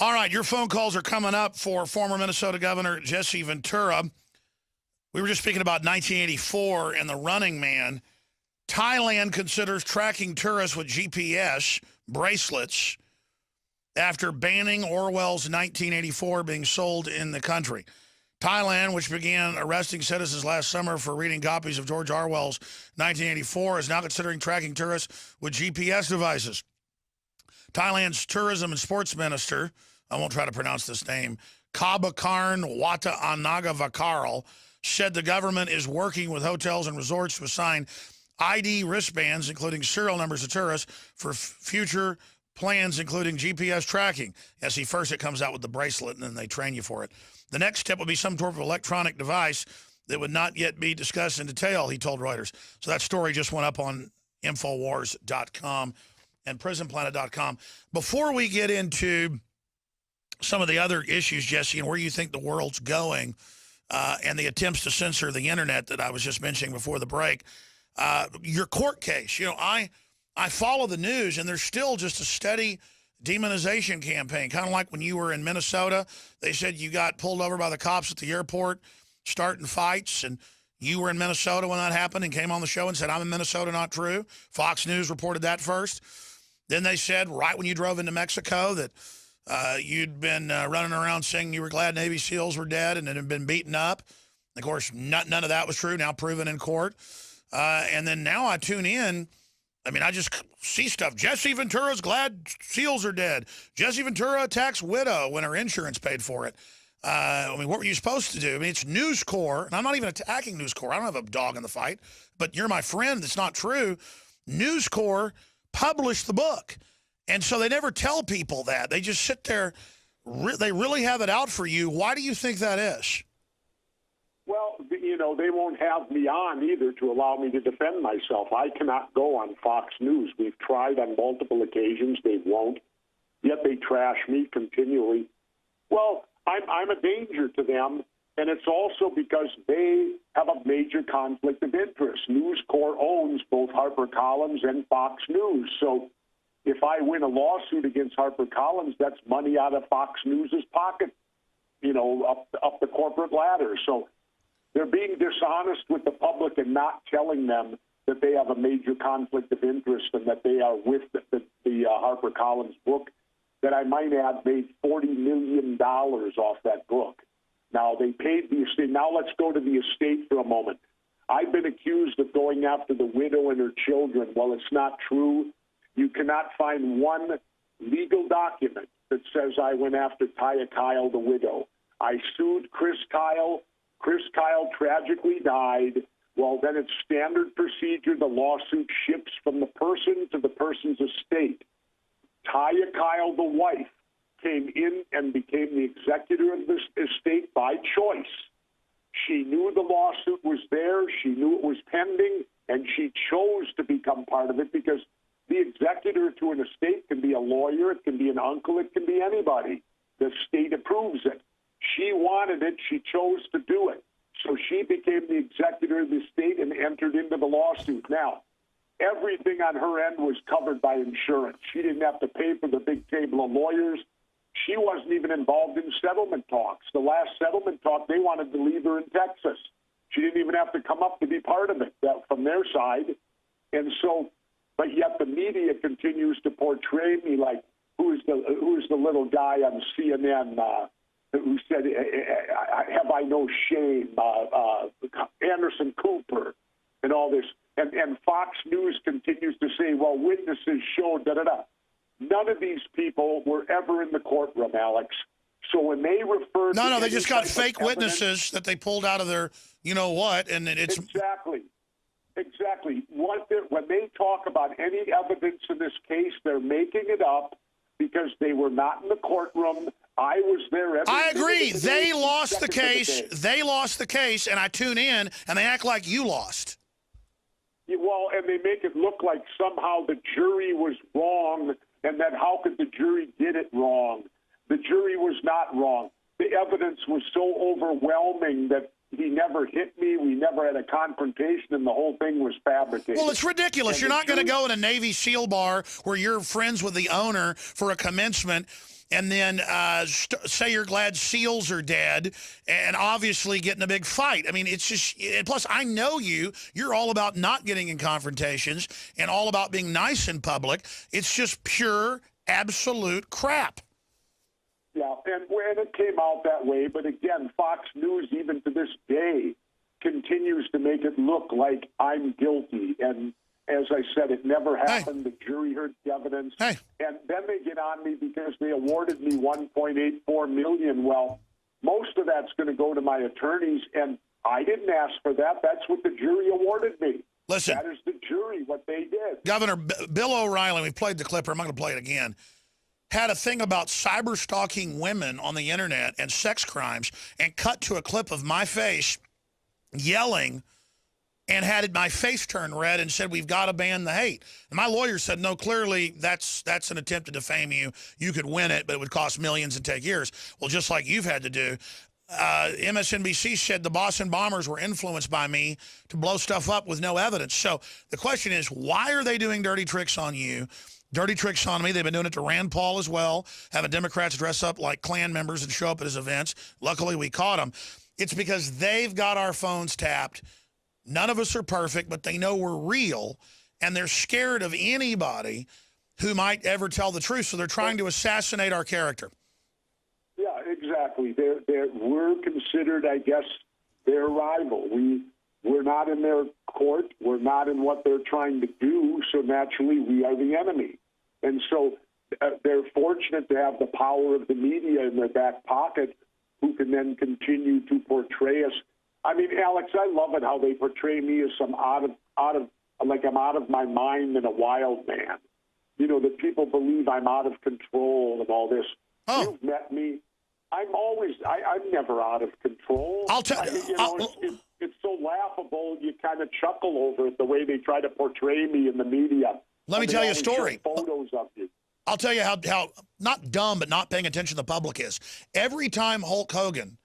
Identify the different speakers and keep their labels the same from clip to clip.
Speaker 1: All right, your phone calls are coming up for former Minnesota Governor Jesse Ventura. We were just speaking about 1984 and the Running Man. Thailand considers tracking tourists with GPS bracelets after banning Orwell's 1984 being sold in the country. Thailand, which began arresting citizens last summer for reading copies of George Orwell's 1984, is now considering tracking tourists with GPS devices. Thailand's tourism and sports minister, I won't try to pronounce this name, Kabakarn Watanagavakarl, said the government is working with hotels and resorts to assign ID wristbands, including serial numbers of tourists, for future plans, including GPS tracking. Yes, see, first it comes out with the bracelet, and then they train you for it. The next step would be some sort of electronic device that would not yet be discussed in detail, he told Reuters. So that story just went up on Infowars.com and PrisonPlanet.com. Before we get into some of the other issues, Jesse, and where you think the world's going, and the attempts to censor the internet that I was just mentioning before the break, your court case. You know, I follow the news, and there's still just a steady demonization campaign, kind of like when you were in Minnesota. They said you got pulled over by the cops at the airport starting fights, and you were in Minnesota when that happened and came on the show and said, I'm in Minnesota, not true. Fox News reported that first. Then they said right when you drove into Mexico that you'd been running around saying you were glad Navy SEALs were dead and had been beaten up. Of course, none of that was true, now proven in court. And then now I tune in. I mean, I just see stuff. Jesse Ventura's glad SEALs are dead. Jesse Ventura attacks widow when her insurance paid for it. I mean, what were you supposed to do? I mean, it's News Corp, and I'm not even attacking News Corp. I don't have a dog in the fight, but you're my friend. That's not true. News Corp published the book, and so they never tell people that. They just sit there. They really have it out for you. Why do you think that is?
Speaker 2: Well, you know, they won't have me on either to allow me to defend myself. I cannot go on Fox News. We've tried on multiple occasions. They won't. Yet they trash me continually. Well, I'm a danger to them, and it's also because they have a major conflict of interest. News Corp owns both HarperCollins and Fox News. So if I win a lawsuit against HarperCollins, that's money out of Fox News's pocket, you know, up the corporate ladder. So they're being dishonest with the public and not telling them that they have a major conflict of interest and that they are with the HarperCollins book that, I might add, made $40 million off that book. Now, they paid the estate. Now let's go to the estate for a moment. I've been accused of going after the widow and her children. Well, it's not true. You cannot find one legal document that says I went after Taya Kyle, the widow. I sued Chris Kyle. Chris Kyle tragically died. Well, then it's standard procedure. The lawsuit shifts from the person to the person's estate. Taya Kyle, the wife, came in and became the executor of this estate by choice. She knew the lawsuit was there. She knew it was pending, and she chose to become part of it because the executor to an estate can be a lawyer, it can be an uncle, it can be anybody. The state approves it. She wanted it. She chose to do it. So she became the executor of the estate and entered into the lawsuit. Now, everything on her end was covered by insurance. She didn't have to pay for the big table of lawyers. She wasn't even involved in settlement talks. The last settlement talk, they wanted to leave her in Texas. She didn't even have to come up to be part of it from their side. And so, but yet the media continues to portray me like who's the little guy on CNN who said, have I no shame, Anderson Cooper, and all this. And Fox News continues to say, well, witnesses showed da-da-da. None of these people were ever in the courtroom, Alex. So when they refer to...
Speaker 1: No, they just got fake witnesses that they pulled out of their you-know-what, and it's...
Speaker 2: Exactly. When they talk about any evidence in this case, they're making it up because they were not in the courtroom. I was there.
Speaker 1: I agree. They lost the case. They lost the case, and I tune in, and they act like you lost.
Speaker 2: Well, and they make it look like somehow the jury was wrong and that how could the jury get it wrong? The jury was not wrong. The evidence was so overwhelming that he never hit me. We never had a confrontation, and the whole thing was fabricated.
Speaker 1: Well, it's ridiculous. You're not going to go in a Navy SEAL bar where you're friends with the owner for a commencement and then say you're glad seals are dead, and obviously get in a big fight. I mean, it's just, and plus I know you. You're all about not getting in confrontations and all about being nice in public. It's just pure, absolute crap.
Speaker 2: Yeah, and it came out that way. But again, Fox News, even to this day, continues to make it look like I'm guilty. And as I said, it never happened. The jury heard the evidence. And then they get on me because they awarded me $1.84 million. Well, most of that's going to go to my attorneys, and I didn't ask for that. That's what the jury awarded me.
Speaker 1: Listen.
Speaker 2: That is the jury, what they did.
Speaker 1: Governor Bill O'Reilly, we played the clip, I'm not going to play it again, had a thing about cyber stalking women on the internet and sex crimes, and cut to a clip of my face yelling and had my face turn red and said, we've got to ban the hate. And my lawyer said, no, clearly that's an attempt to defame you. You could win it, but it would cost millions and take years. Well, just like you've had to do. MSNBC said the Boston bombers were influenced by me to blow stuff up with no evidence. So the question is, why are they doing dirty tricks on you? Dirty tricks on me. They've been doing it to Rand Paul as well, having Democrats dress up like Klan members and show up at his events. Luckily, we caught them. It's because they've got our phones tapped. None of us are perfect, but they know we're real, and they're scared of anybody who might ever tell the truth, so they're trying to assassinate our character.
Speaker 2: Yeah, exactly. We're considered, I guess, their rival. We're not in their court. We're not in what they're trying to do, so naturally we are the enemy. And so they're fortunate to have the power of the media in their back pocket, who can then continue to portray us. I mean, Alex, I love it how they portray me as some like I'm out of my mind and a wild man. You know, that people believe I'm out of control and all this.
Speaker 1: Oh.
Speaker 2: You've met me. I'm never out of control.
Speaker 1: I'll tell
Speaker 2: you. It's so laughable. You kind of chuckle over it, the way they try to portray me in the media.
Speaker 1: Let me tell you a story.
Speaker 2: Photos of you.
Speaker 1: I'll tell you how not dumb, but not paying attention to the public is. Every time Hulk Hogan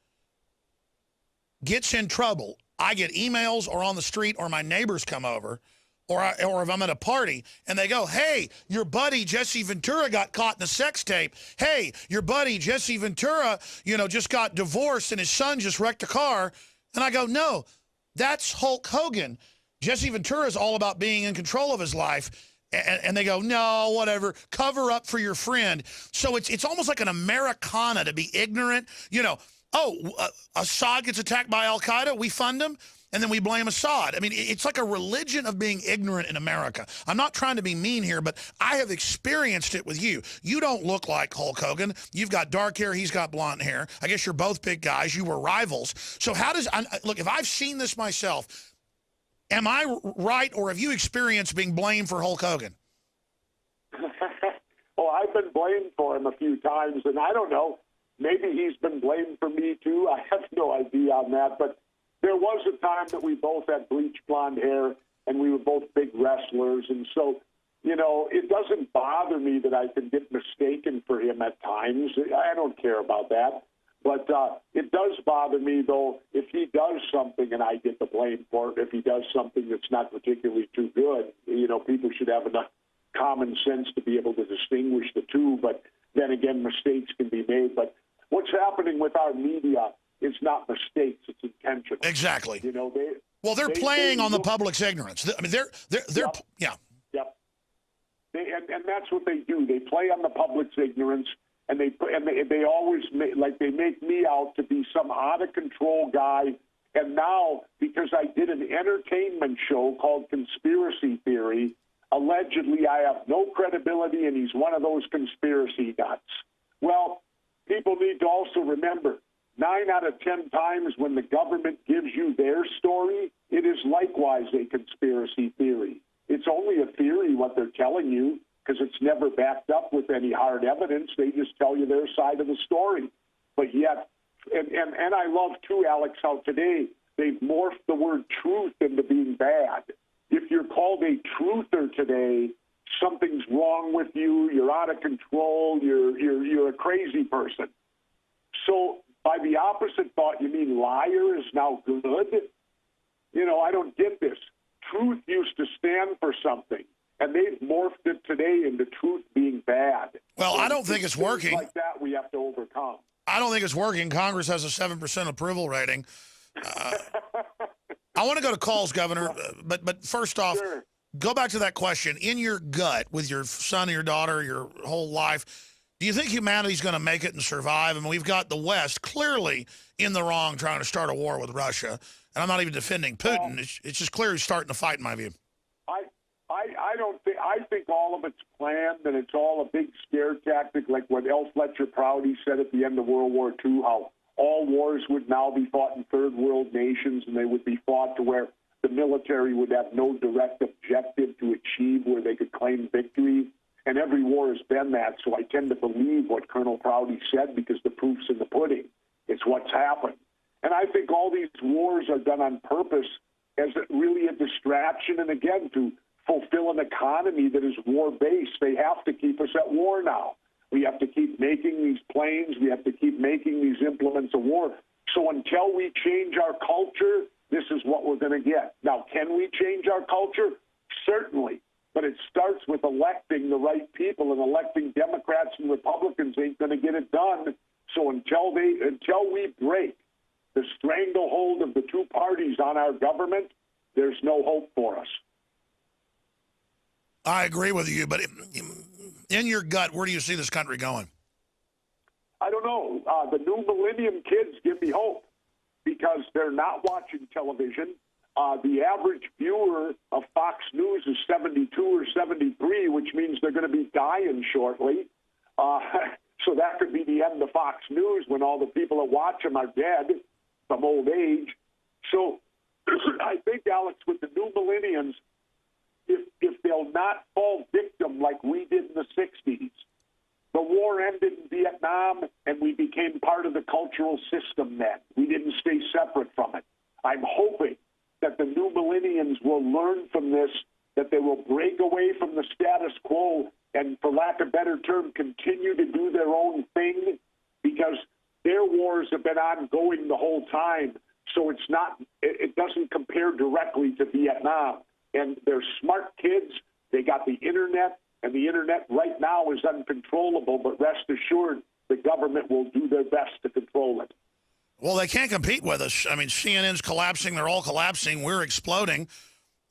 Speaker 1: gets in trouble, I get emails or on the street or my neighbors come over or if I'm at a party and they go, hey, your buddy Jesse Ventura got caught in a sex tape. Hey, your buddy Jesse Ventura, just got divorced and his son just wrecked a car. And I go, no, that's Hulk Hogan. Jesse Ventura is all about being in control of his life. And they go, no, whatever, cover up for your friend. So it's almost like an Americana to be ignorant. Assad gets attacked by Al-Qaeda, we fund him, and then we blame Assad. I mean, it's like a religion of being ignorant in America. I'm not trying to be mean here, but I have experienced it with you. You don't look like Hulk Hogan. You've got dark hair. He's got blonde hair. I guess you're both big guys. You were rivals. So look, if I've seen this myself, am I right, or have you experienced being blamed for Hulk Hogan?
Speaker 2: Oh, I've been blamed for him a few times, and I don't know. Maybe he's been blamed for me, too. I have no idea on that. But there was a time that we both had bleached blonde hair, and we were both big wrestlers. And so, it doesn't bother me that I can get mistaken for him at times. I don't care about that. But it does bother me, though, if he does something and I get the blame for it, if he does something that's not particularly too good. People should have enough common sense to be able to distinguish the two. But then again, mistakes can be made. But what's happening with our media is not mistakes; it's intentional.
Speaker 1: Exactly.
Speaker 2: They're
Speaker 1: playing on the public's ignorance. I mean, they're yeah.
Speaker 2: Yep. And that's what they do. They play on the public's ignorance, and they always they make me out to be some out of control guy. And now, because I did an entertainment show called Conspiracy Theory, allegedly I have no credibility, and he's one of those conspiracy nuts. Well, people need to also remember, 9 out of 10 times when the government gives you their story, it is likewise a conspiracy theory. It's only a theory what they're telling you, because it's never backed up with any hard evidence. They just tell you their side of the story. But yet, and I love, too, Alex, how today they've morphed the word truth into being bad. If you're called a truther today, something's wrong with you, you're out of control, you're a crazy person. So by the opposite thought, you mean liar is now good? I don't get this. Truth used to stand for something. And they've morphed it today into truth being bad.
Speaker 1: Well,
Speaker 2: So
Speaker 1: I don't think it's working.
Speaker 2: Like that, we have to overcome.
Speaker 1: I don't think it's working. Congress has a 7% approval rating. I want to go to calls, Governor, but first off,
Speaker 2: Sure.
Speaker 1: Go back to that question. In your gut, with your son, your daughter, your whole life, do you think humanity's going to make it and survive? I mean, we've got the West clearly in the wrong trying to start a war with Russia. And I'm not even defending Putin. It's just clear he's starting to fight, in my view.
Speaker 2: I don't think. I think all of it's planned, and it's all a big scare tactic, like what L. Fletcher Prouty said at the end of World War II, how all wars would now be fought in third world nations, and they would be fought to where the military would have no direct objective to achieve where they could claim victory. And every war has been that, so I tend to believe what Colonel Prouty said because the proof's in the pudding. It's what's happened. And I think all these wars are done on purpose as really a distraction, and again, to fulfill an economy that is war-based. They have to keep us at war now. We have to keep making these planes. We have to keep making these implements of war. So until we change our culture, this is what we're going to get. Now, can we change our culture? Certainly. But it starts with electing the right people, and electing Democrats and Republicans ain't going to get it done. So until we break the stranglehold of the two parties on our government, there's no hope for us.
Speaker 1: I agree with you, but in your gut, where do you see this country going?
Speaker 2: I don't know. The new millennium kids give me hope because they're not watching television. The average viewer of Fox News is 72 or 73, which means they're going to be dying shortly. So that could be the end of Fox News when all the people that watch them are dead from old age. So I think, Alex, with the new millennials, if they'll not fall victim like we did in the 60s, the war ended in Vietnam, and we became part of the cultural system then. We didn't stay separate from it. I'm hoping that the new millennials will learn from this, that they will break away from the status quo and, for lack of a better term, continue to do their own thing, because their wars have been ongoing the whole time. So it doesn't compare directly to Vietnam. And they're smart kids. They got the internet, and the internet right now is uncontrollable, but rest assured the government will do their best to control it.
Speaker 1: Well, they can't compete with us. I mean, CNN's collapsing. They're all collapsing. We're exploding.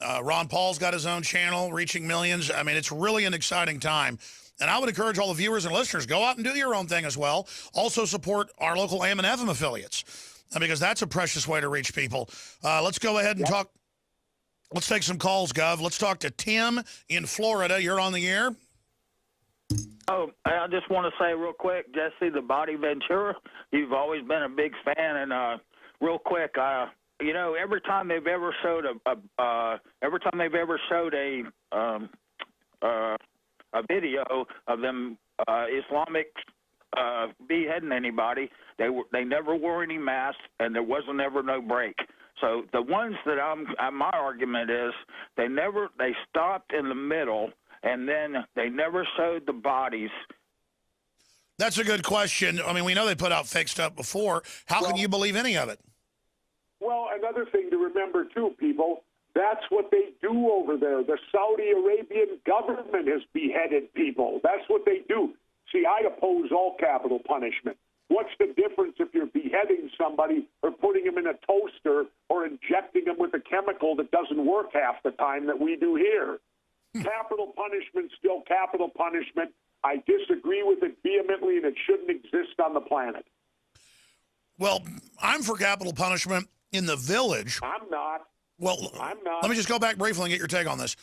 Speaker 1: Ron Paul's got his own channel, reaching millions. I mean, it's really an exciting time. And I would encourage all the viewers and listeners, go out and do your own thing as well. Also support our local AM and FM affiliates, because that's a precious way to reach people. Let's go ahead and talk. Let's take some calls, Gov. Let's talk to Tim in Florida. You're on the air.
Speaker 3: Oh, I just want to say real quick, Jesse, the Body Ventura, you've always been a big fan, and real quick, you know, every time they've ever showed a video of them Islamic beheading anybody, they never wore any masks, and there wasn't ever no break. So the ones that my argument is they stopped in the middle, and then they never showed the bodies.
Speaker 1: That's a good question. I mean, we know they put out fake stuff before. How can you believe any of it?
Speaker 2: Well, another thing to remember, too, people, that's what they do over there. The Saudi Arabian government has beheaded people. That's what they do. See, I oppose all capital punishment. What's the difference if you're beheading somebody or putting them in a toaster or injecting them with a chemical that doesn't work half the time that we do here? Capital punishment, still capital punishment. I disagree with it vehemently, and it shouldn't exist on the planet.
Speaker 1: Well, I'm for capital punishment in the village.
Speaker 2: I'm not.
Speaker 1: Well,
Speaker 2: I'm not.
Speaker 1: Let me just go back briefly and get your take on this.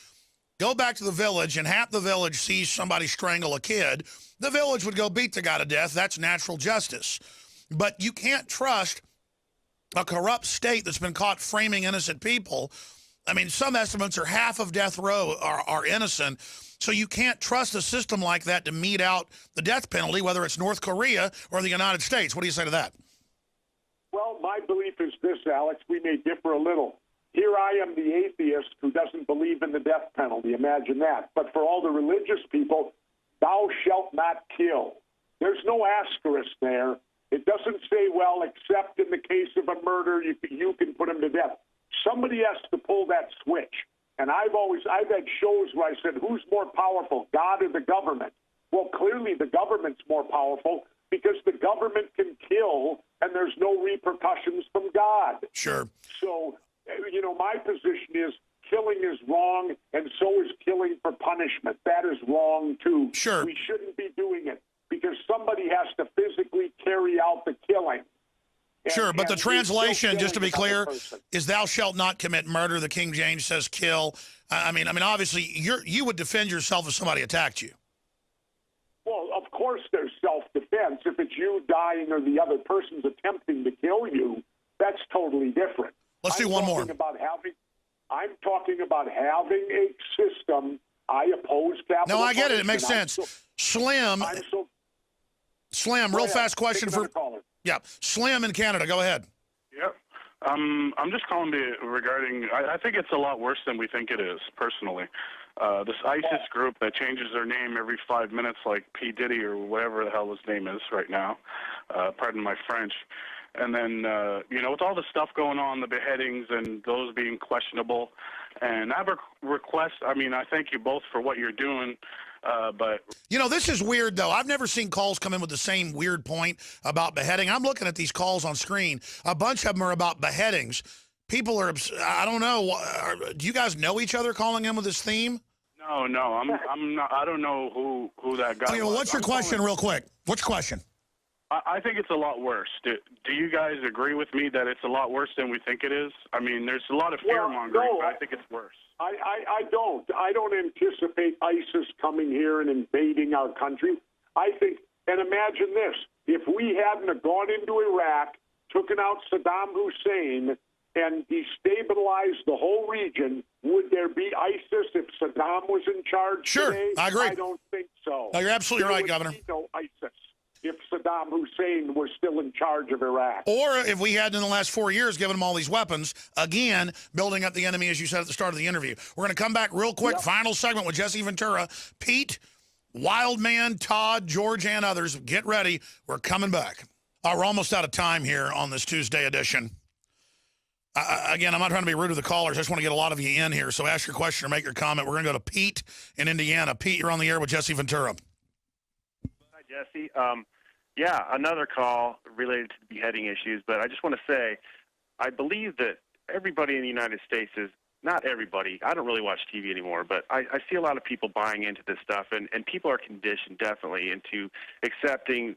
Speaker 1: Go back to the village, and half the village sees somebody strangle a kid. The village would go beat the guy to death. That's natural justice. But you can't trust a corrupt state that's been caught framing innocent people. I mean, some estimates are half of death row are innocent. So you can't trust a system like that to mete out the death penalty, whether it's North Korea or the United States. What do you say to that?
Speaker 2: Well, my belief is this, Alex. We may differ a little. Here I am, the atheist who doesn't believe in the death penalty. Imagine that. But for all the religious people, thou shalt not kill. There's no asterisk there. It doesn't say, well, except in the case of a murder, you can put him to death. Somebody has to pull that switch. And I've had shows where I said, who's more powerful, God or the government? Well, clearly the government's more powerful because the government can kill and there's no repercussions from God.
Speaker 1: Sure.
Speaker 2: So, my position is killing is wrong, and so is killing for punishment. That is wrong, too.
Speaker 1: Sure.
Speaker 2: We shouldn't be doing it because somebody has to physically carry out the killing.
Speaker 1: Sure, but the translation, just to be clear,
Speaker 2: person.
Speaker 1: is "Thou shalt not commit murder." The King James says "kill." I mean, obviously, you would defend yourself if somebody attacked you.
Speaker 2: Well, of course, there's self-defense. If it's you dying or the other person's attempting to kill you, that's totally different.
Speaker 1: Let's do one more.
Speaker 2: I'm talking about having a system. I oppose capital.
Speaker 1: No, I get it. It makes sense. Slim, real fast question for. Yeah, Slim in Canada. Go ahead.
Speaker 4: Yep. I'm just calling regarding. I think it's a lot worse than we think it is. Personally, this ISIS group that changes their name every 5 minutes, like P. Diddy or whatever the hell his name is right now. Pardon my French. And then with all the stuff going on, the beheadings and those being questionable, and I have a request. I mean, I thank you both for what you're doing. But
Speaker 1: this is weird, though. I've never seen calls come in with the same weird point about beheading. I'm looking at these calls on screen. A bunch of them are about beheadings. People are, I don't know. Do you guys know each other calling in with this theme?
Speaker 4: No, I'm not. I don't know who that guy.
Speaker 1: Okay, well, what's your question, real quick? What's your question?
Speaker 4: I think it's a lot worse. Do you guys agree with me that it's a lot worse than we think it is? I mean, there's a lot of fear-mongering, but I think it's worse.
Speaker 2: I don't. I don't anticipate ISIS coming here and invading our country. I think, and imagine this, if we hadn't gone into Iraq, taken out Saddam Hussein, and destabilized the whole region, would there be ISIS if Saddam was in charge today?
Speaker 1: I agree.
Speaker 2: I don't think so.
Speaker 1: No, you're absolutely right, Governor.
Speaker 2: No ISIS if Saddam Hussein was still in charge of Iraq.
Speaker 1: Or if we had in the last 4 years given them all these weapons, again, building up the enemy, as you said at the start of the interview. We're going to come back real quick, final segment with Jesse Ventura, Pete, Wildman, Todd, George, and others. Get ready. We're coming back. We're almost out of time here on this Tuesday edition. Again, I'm not trying to be rude to the callers. I just want to get a lot of you in here. So ask your question or make your comment. We're going to go to Pete in Indiana. Pete, you're on the air with Jesse Ventura.
Speaker 5: Hi, Jesse. Yeah, another call related to the beheading issues, but I just want to say I believe that everybody in the United States is, not everybody, I don't really watch TV anymore, but I see a lot of people buying into this stuff, and people are conditioned definitely into accepting,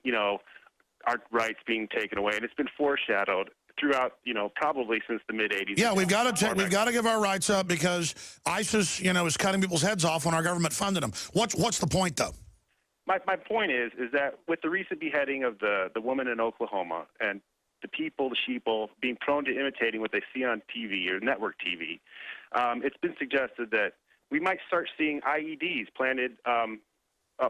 Speaker 5: our rights being taken away, and it's been foreshadowed throughout, probably since the mid-'80s.
Speaker 1: Yeah, we've got to give our rights up because ISIS, is cutting people's heads off when our government funded them. What's the point, though?
Speaker 5: My point is that with the recent beheading of the woman in Oklahoma and the people, the sheeple, being prone to imitating what they see on TV or network TV, it's been suggested that we might start seeing IEDs planted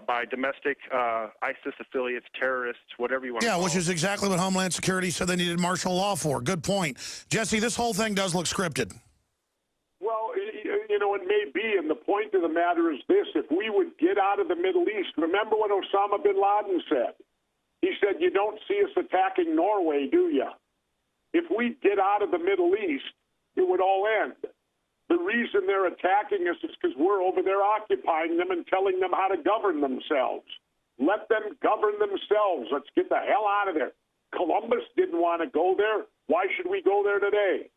Speaker 5: by domestic ISIS affiliates, terrorists, whatever you want to call it.
Speaker 1: Yeah, which is exactly what Homeland Security said they needed martial law for. Good point. Jesse, this whole thing does look scripted.
Speaker 2: Well, it may be, and the point of the matter is this. If we would get out of the Middle East, remember what Osama bin Laden said? He said, you don't see us attacking Norway, do you? If we get out of the Middle East, it would all end. The reason they're attacking us is because we're over there occupying them and telling them how to govern themselves. Let them govern themselves. Let's get the hell out of there. Columbus didn't want to go there. Why should we go there today?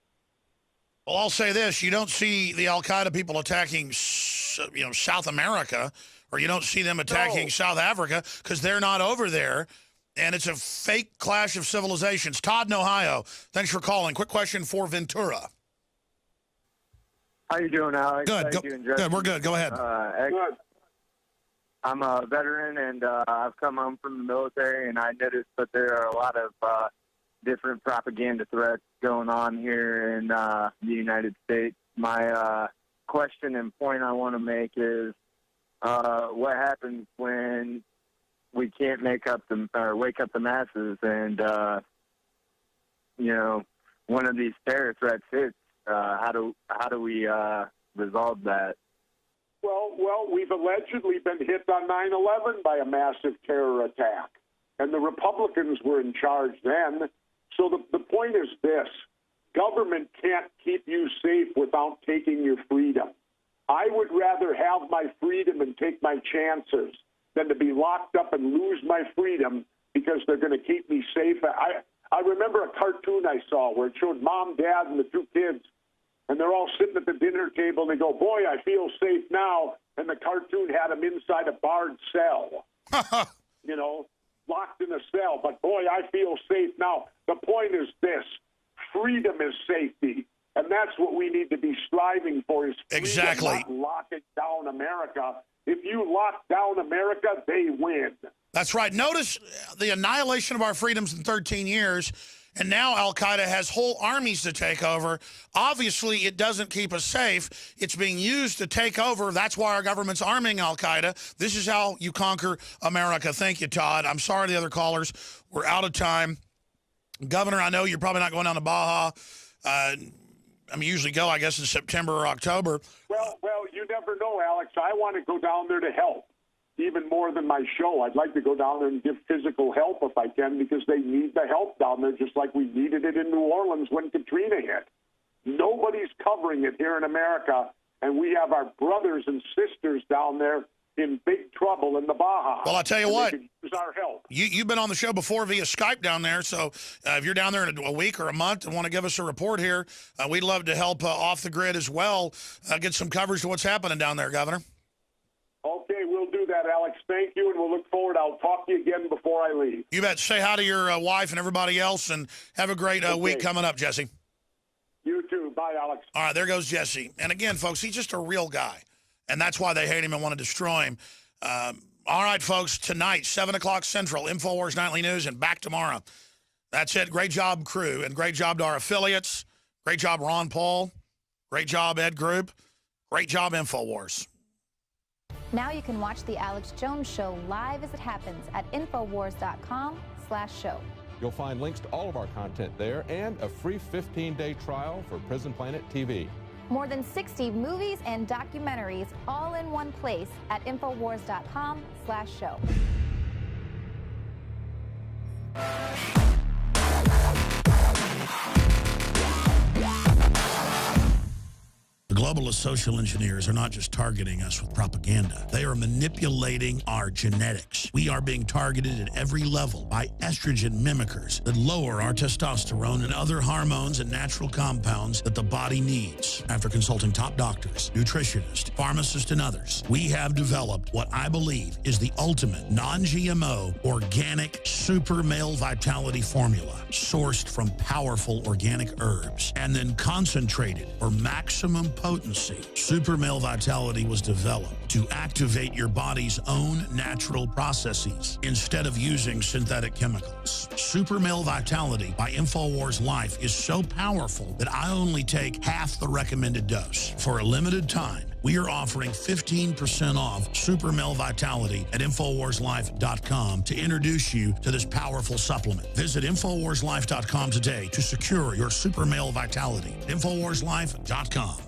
Speaker 1: Well, I'll say this. You don't see the al-Qaeda people attacking, South America, or you don't see them attacking South Africa because they're not over there, and it's a fake clash of civilizations. Todd in Ohio, thanks for calling. Quick question for Ventura.
Speaker 6: How you doing, Alex?
Speaker 1: Good.
Speaker 6: How you doing, Jesse?
Speaker 1: Good. We're good. Go ahead.
Speaker 6: I'm a veteran, and I've come home from the military, and I noticed that there are a lot of different propaganda threats going on here in the United States. My question and point I want to make is what happens when we can't wake up the masses and, one of these terror threats hits? How do we resolve that?
Speaker 2: Well, we've allegedly been hit on 9/11 by a massive terror attack, and the Republicans were in charge then. So the point is this: government can't keep you safe without taking your freedom. I would rather have my freedom and take my chances than to be locked up and lose my freedom because they're going to keep me safe. I remember a cartoon I saw where it showed mom, dad, and the two kids, and they're all sitting at the dinner table, and they go, boy, I feel safe now. And the cartoon had them inside a barred cell, you know, locked in a cell. But, boy, I feel safe now. The point is this. Freedom is safety. And that's what we need to be striving for is freedom,
Speaker 1: exactly.
Speaker 2: Not locking down America. If you lock down America, they win.
Speaker 1: That's right. Notice the annihilation of our freedoms in 13 years, and now al-Qaeda has whole armies to take over. Obviously, it doesn't keep us safe. It's being used to take over. That's why our government's arming al-Qaeda. This is how you conquer America. Thank you, Todd. I'm sorry the other callers. We're out of time. Governor, I know you're probably not going down to Baja. Usually go, I guess, in September or October.
Speaker 2: Well, you never know, Alex. I want to go down there to help, even more than my show. I'd like to go down there and give physical help if I can, because they need the help down there, just like we needed it in New Orleans when Katrina hit. Nobody's covering it here in America, and we have our brothers and sisters down there in big trouble in the Baja.
Speaker 1: Well, I'll tell you what.
Speaker 2: Use our help.
Speaker 1: You've been on the show before via Skype down there, so if you're down there in a week or a month and want to give us a report here, we'd love to help off the grid as well, get some coverage to what's happening down there, Governor.
Speaker 2: Okay, we'll do that, Alex. Thank you, and we'll look forward. I'll talk to you again before I leave.
Speaker 1: You bet. Say hi to your wife and everybody else, and have a great week coming up, Jesse.
Speaker 2: You too. Bye, Alex.
Speaker 1: All right, there goes Jesse. And again, folks, he's just a real guy, and that's why they hate him and want to destroy him. All right, folks, tonight, 7 o'clock Central, InfoWars Nightly News, and back tomorrow. That's it. Great job, crew, and great job to our affiliates. Great job, Ron Paul. Great job, Ed Group. Great job, InfoWars.
Speaker 7: Now you can watch The Alex Jones Show live as it happens at Infowars.com/show.
Speaker 8: You'll find links to all of our content there and a free 15-day trial for Prison Planet TV.
Speaker 7: More than 60 movies and documentaries all in one place at Infowars.com/show.
Speaker 1: The globalist social engineers are not just targeting us with propaganda. They are manipulating our genetics. We are being targeted at every level by estrogen mimickers that lower our testosterone and other hormones and natural compounds that the body needs. After consulting top doctors, nutritionists, pharmacists, and others, we have developed what I believe is the ultimate non-GMO organic super male vitality formula sourced from powerful organic herbs and then concentrated for maximum potency. Super Male Vitality was developed to activate your body's own natural processes instead of using synthetic chemicals. Super Male Vitality by InfoWars Life is so powerful that I only take half the recommended dose. For a limited time, we are offering 15% off Super Male Vitality at InfoWarsLife.com to introduce you to this powerful supplement. Visit InfoWarsLife.com today to secure your Super Male Vitality. InfoWarsLife.com.